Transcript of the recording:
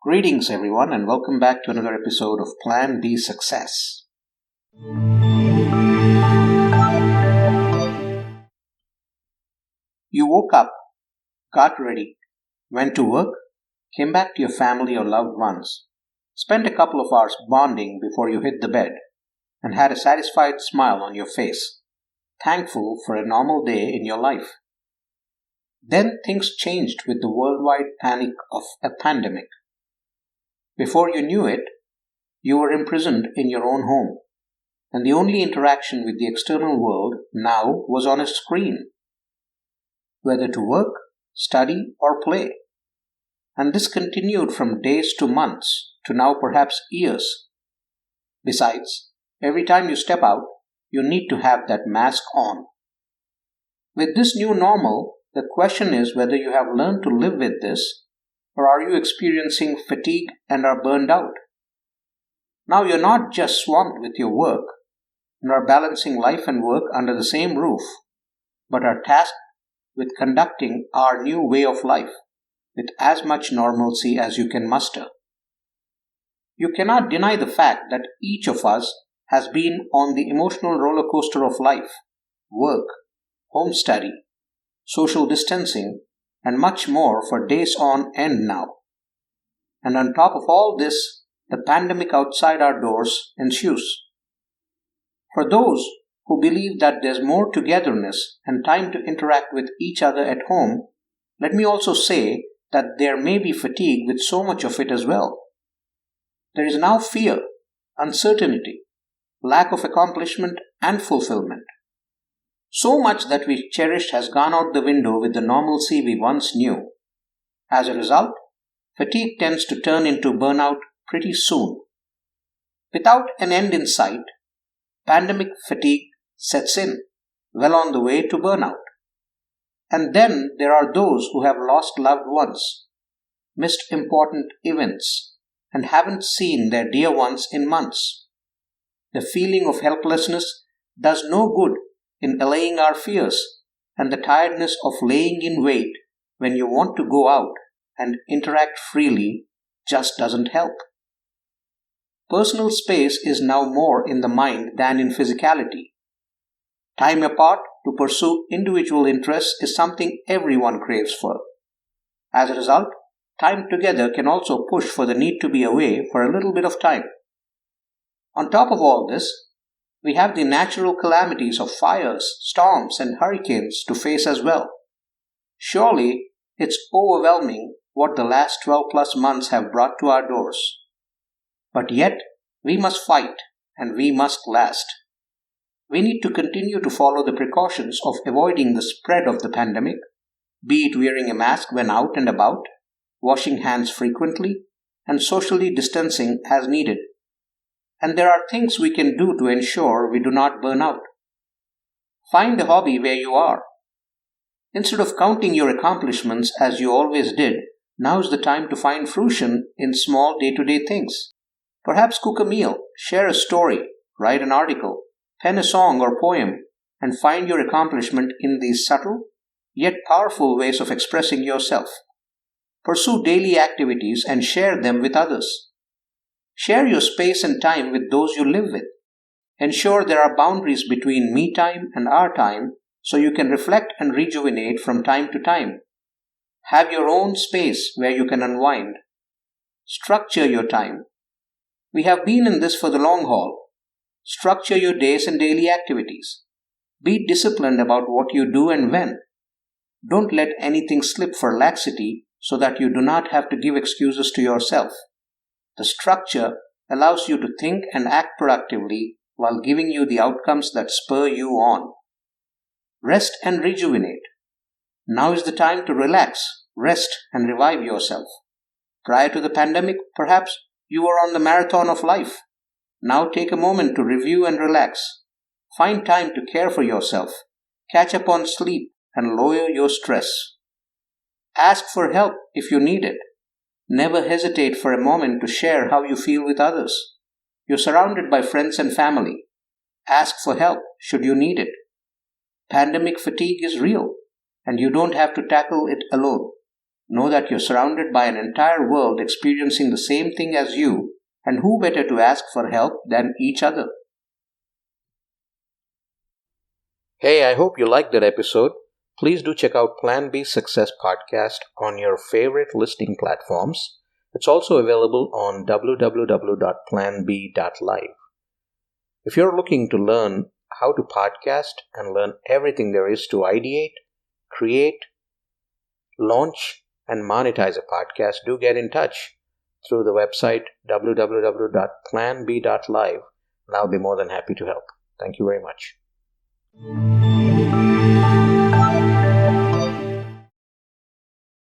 Greetings, everyone, and welcome back to another episode of Plan B Success. You woke up, got ready, went to work, came back to your family or loved ones, spent a couple of hours bonding before you hit the bed, and had a satisfied smile on your face, thankful for a normal day in your life. Then things changed with the worldwide panic of a pandemic. Before you knew it, you were imprisoned in your own home, and the only interaction with the external world now was on a screen, whether to work, study, or play. And this continued from days to months to now perhaps years. Besides, every time you step out, you need to have that mask on. With this new normal, the question is whether you have learned to live with this, or are you experiencing fatigue and are burned out? Now you're not just swamped with your work and are balancing life and work under the same roof, but are tasked with conducting our new way of life with as much normalcy as you can muster. You cannot deny the fact that each of us has been on the emotional roller coaster of life, work, home study, social distancing, and much more for days on end now. And on top of all this, the pandemic outside our doors ensues. For those who believe that there's more togetherness and time to interact with each other at home, let me also say that there may be fatigue with so much of it as well. There is now fear, uncertainty, lack of accomplishment and fulfillment. So much that we cherished has gone out the window with the normalcy we once knew. As a result, fatigue tends to turn into burnout pretty soon. Without an end in sight, pandemic fatigue sets in, well on the way to burnout. And then there are those who have lost loved ones, missed important events, and haven't seen their dear ones in months. The feeling of helplessness does no good in allaying our fears, and the tiredness of laying in wait when you want to go out and interact freely just doesn't help. Personal space is now more in the mind than in physicality. Time apart to pursue individual interests is something everyone craves for. As a result, time together can also push for the need to be away for a little bit of time. On top of all this, we have the natural calamities of fires, storms, and hurricanes to face as well. Surely, it's overwhelming what the last 12 plus months have brought to our doors. But yet, we must fight, and we must last. We need to continue to follow the precautions of avoiding the spread of the pandemic, be it wearing a mask when out and about, washing hands frequently, and socially distancing as needed. And there are things we can do to ensure we do not burn out. Find a hobby where you are. Instead of counting your accomplishments as you always did, now is the time to find fruition in small day-to-day things. Perhaps cook a meal, share a story, write an article, pen a song or poem, and find your accomplishment in these subtle, yet powerful ways of expressing yourself. Pursue daily activities and share them with others. Share your space and time with those you live with. Ensure there are boundaries between me time and our time so you can reflect and rejuvenate from time to time. Have your own space where you can unwind. Structure your time. We have been in this for the long haul. Structure your days and daily activities. Be disciplined about what you do and when. Don't let anything slip for laxity so that you do not have to give excuses to yourself. The structure allows you to think and act productively while giving you the outcomes that spur you on. Rest and rejuvenate. Now is the time to relax, rest, and revive yourself. Prior to the pandemic, perhaps you were on the marathon of life. Now take a moment to review and relax. Find time to care for yourself, catch up on sleep, and lower your stress. Ask for help if you need it. Never hesitate for a moment to share how you feel with others. You're surrounded by friends and family. Ask for help should you need it. Pandemic fatigue is real, and you don't have to tackle it alone. Know that you're surrounded by an entire world experiencing the same thing as you, and who better to ask for help than each other? Hey, I hope you liked that episode. Please do check out Plan B Success Podcast on your favorite listening platforms. It's also available on www.planb.live. If you're looking to learn how to podcast and learn everything there is to ideate, create, launch, and monetize a podcast, do get in touch through the website www.planb.live, and I'll be more than happy to help. Thank you very much.